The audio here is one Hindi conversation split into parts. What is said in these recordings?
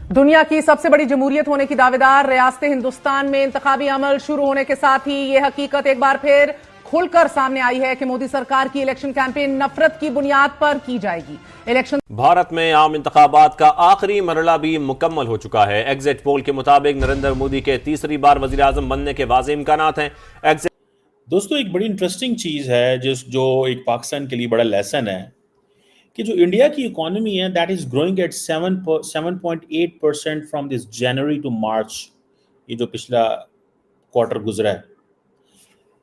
दुनिया की सबसे बड़ी जमहूरियत होने की दावेदार रियासत हिंदुस्तान में इंतखाबी अमल शुरू होने के साथ ही यह हकीकत एक बार फिर खुलकर सामने आई है कि मोदी सरकार की इलेक्शन कैंपेन नफरत की बुनियाद पर की जाएगी। इलेक्शन भारत में आम इंतखाबात का आखिरी मरहला भी मुकम्मल हो चुका है। एग्जिट पोल के मुताबिक नरेंद्र मोदी के तीसरी बार वजीर आजम बनने के वाज़ेह इम्कानात हैं। दोस्तों, एक बड़ी इंटरेस्टिंग चीज़ है जो एक पाकिस्तान के लिए बड़ा लेसन है कि जो इंडिया की इकोनॉमी है that is growing at 7.8% from this January to March, ये जो पिछला क्वार्टर गुजरा है।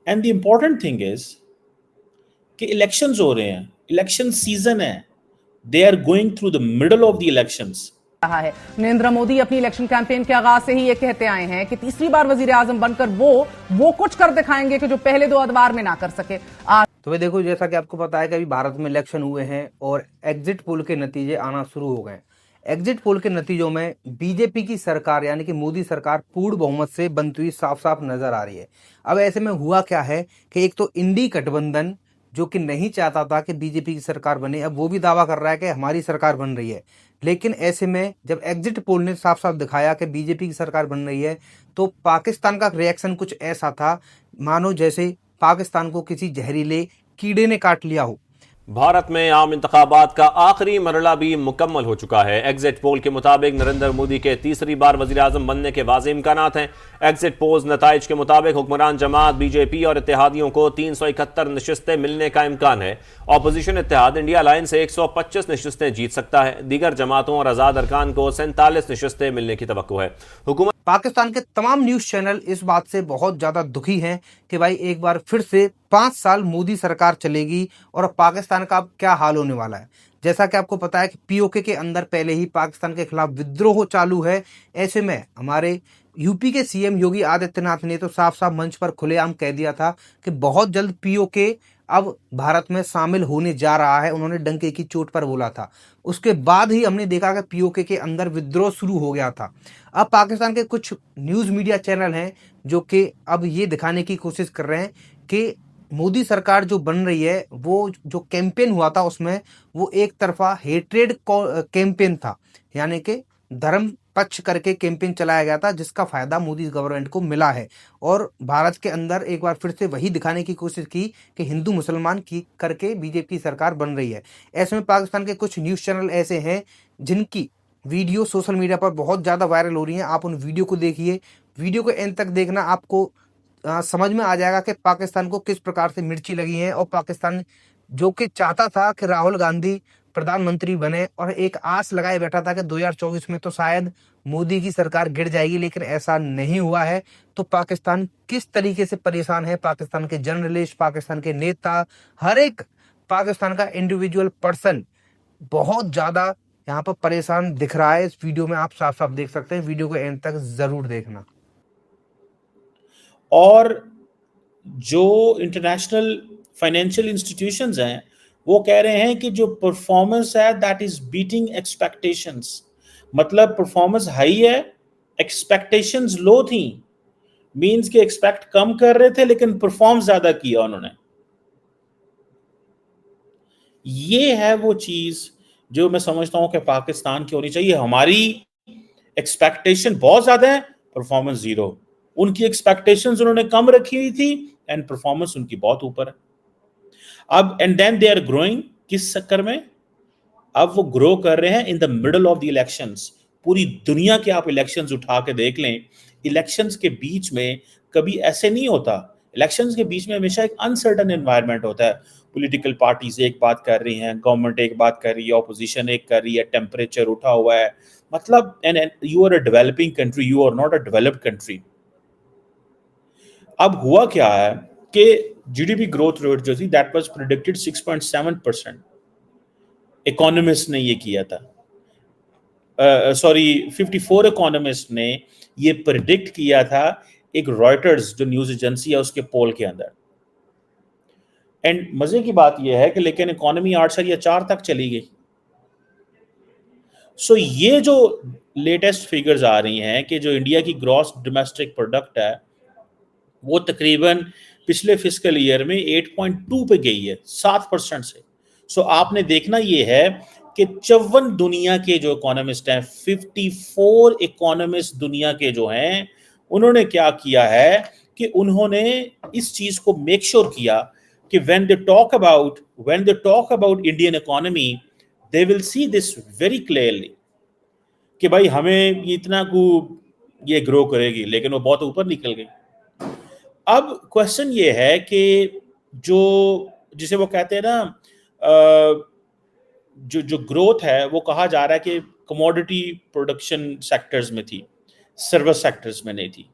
And the important thing is कि इलेक्शंस हो रहे हैं, इलेक्शन सीजन है, they are going through the middle of the elections. रहा है। नरेंद्र मोदी अपनी इलेक्शन कैंपेन के आगाज से ही ये कहते आए हैं कि तीसरी बार वजीर आजम बनकर वो कुछ कर दिखाएंगे कि जो पहले 2 अदवार में ना कर सके। तो भाई देखो, जैसा कि आपको पता है कि अभी भारत में इलेक्शन हुए हैं और एग्जिट पोल के नतीजे आना शुरू हो गए। एग्जिट पोल के नतीजों में बीजेपी की सरकार यानी कि मोदी सरकार पूर्ण बहुमत से बनती हुई साफ साफ नजर आ रही है। अब ऐसे में हुआ क्या है कि एक तो इंडी गठबंधन जो कि नहीं चाहता था कि बीजेपी की सरकार बने, अब वो भी दावा कर रहा है कि हमारी सरकार बन रही है। लेकिन ऐसे में जब एग्जिट पोल ने साफ साफ दिखाया कि बीजेपी की सरकार बन रही है, तो पाकिस्तान का रिएक्शन कुछ ऐसा था मानो जैसे पाकिस्तान को किसी जहरीले कीड़े ने काट लिया हो। भारत में आम इंतखाबात का आखिरी मरहला भी मुकम्मल हो चुका है। एग्जिट पोल के मुताबिक नरेंद्र मोदी के तीसरी बार वजीर आजम बनने के वाज़ेह इम्कानात हैं। एग्जिट पोल्स नताइज के मुताबिक हुक्मरान जमात बीजेपी और इत्तेहादियों को 371 नशिस्तें मिलने का इम्कान है। अपोजिशन इत्तेहाद इंडिया अलायंस से 125 नशिस्तें जीत सकता है। दीगर जमातों और आज़ाद अरकान को 47 नशिस्तें मिलने की तवक्को है। हुकूमत पाकिस्तान के तमाम न्यूज चैनल इस बात से बहुत ज्यादा दुखी हैं कि भाई एक बार फिर से 5 साल मोदी सरकार चलेगी और पाकिस्तान का अब क्या हाल होने वाला है। जैसा कि आपको पता है कि पीओके के अंदर पहले ही पाकिस्तान के खिलाफ विद्रोह चालू है। ऐसे में हमारे यूपी के सीएम योगी आदित्यनाथ ने तो साफ साफ मंच पर खुलेआम कह दिया था कि बहुत जल्द पीओके अब भारत में शामिल होने जा रहा है। उन्होंने डंके की चोट पर बोला था। उसके बाद ही हमने देखा कि पीओके के अंदर विद्रोह शुरू हो गया था। अब पाकिस्तान के कुछ न्यूज मीडिया चैनल हैं जो कि अब ये दिखाने की कोशिश कर रहे हैं कि मोदी सरकार जो बन रही है, वो जो कैंपेन हुआ था उसमें वो एक तरफा हेट्रेड कैंपेन था, यानी कि धर्म पक्ष करके कैंपेन चलाया गया था जिसका फायदा मोदी गवर्नमेंट को मिला है। और भारत के अंदर एक बार फिर से वही दिखाने की कोशिश की कि हिंदू मुसलमान की करके बीजेपी की सरकार बन रही है। ऐसे में पाकिस्तान के कुछ न्यूज़ चैनल ऐसे हैं जिनकी वीडियो सोशल मीडिया पर बहुत ज़्यादा वायरल हो रही हैं। आप उन वीडियो को देखिए, वीडियो को एंड तक देखना, आपको समझ में आ जाएगा कि पाकिस्तान को किस प्रकार से मिर्ची लगी है। और पाकिस्तान जो कि चाहता था कि राहुल गांधी प्रधानमंत्री बने और एक आस लगाए बैठा था कि 2024 में तो शायद मोदी की सरकार गिर जाएगी, लेकिन ऐसा नहीं हुआ है। तो पाकिस्तान किस तरीके से परेशान है, पाकिस्तान के जर्नलिस्ट, पाकिस्तान के नेता, हर एक पाकिस्तान का इंडिविजुअल पर्सन बहुत ज्यादा यहाँ पर परेशान दिख रहा है। इस वीडियो में आप साफ साफ देख सकते हैं। वीडियो को एंड तक जरूर देखना। और जो इंटरनेशनल फाइनेंशियल इंस्टीट्यूशंस हैं वो कह रहे हैं कि जो परफॉर्मेंस है दैट इज बीटिंग एक्सपेक्टेशंस। मतलब परफॉर्मेंस हाई है, एक्सपेक्टेशंस लो थी, मींस कि एक्सपेक्ट कम कर रहे थे लेकिन परफॉर्म ज्यादा किया उन्होंने। ये है वो चीज जो मैं समझता हूं कि पाकिस्तान की होनी चाहिए। हमारी एक्सपेक्टेशन बहुत ज्यादा है, परफॉर्मेंस जीरो। उनकी एक्सपेक्टेशंस उन्होंने कम रखी हुई थी एंड परफॉर्मेंस उनकी बहुत ऊपर है। अब and then they are growing किस चक्कर में? अब वो ग्रो कर रहे हैं in the middle of the elections. पूरी दुनिया के आप इलेक्शंस उठा के देख लें, इलेक्शंस के बीच में कभी ऐसे नहीं होता। इलेक्शंस के बीच में हमेशा एक अनसर्टन एनवायरनमेंट होता है। पॉलिटिकल पार्टीज एक बात कर रही हैं, गवर्नमेंट एक बात कर रही है, ऑपोजिशन एक कर रही है, टेम्परेचर उठा हुआ है। मतलब and you are a developing country, you are not a developed country. अब हुआ क्या है कि जीडीपी ग्रोथ रेट जो थी दैट वाज प्रेडिक्टेड 6.7%। इकोनॉमिस्ट ने ये किया था, 54 इकोनॉमिस्ट ने ये प्रेडिक्ट किया था एक रॉयटर्स जो न्यूज एजेंसी है उसके पोल के अंदर। एंड मजे की बात यह है कि लेकिन इकोनॉमी 8 या 4 तक चली गई। सो ये जो लेटेस्ट फिगर्स आ रही हैं कि जो इंडिया की ग्रॉस डोमेस्टिक प्रोडक्ट है वो तकरीबन पिछले फिस्कल ईयर में 8.2 पे गई है, 7% से। सो आपने देखना ये है कि 54 दुनिया के जो इकोनॉमिस्ट हैं, 54 इकोनॉमिस्ट दुनिया के जो हैं, उन्होंने क्या किया है कि उन्होंने इस चीज को मेक श्योर किया कि when they talk about Indian economy, they will see this very clearly कि भाई हमें ये इतना को ये ग्रो करेगी, लेकिन वो बहुत ऊपर निकल गई। अब क्वेश्चन ये है कि जो जिसे वो कहते हैं ना, जो ग्रोथ है वो कहा जा रहा है कि कमोडिटी प्रोडक्शन सेक्टर्स में थी, सर्विस सेक्टर्स में नहीं थी।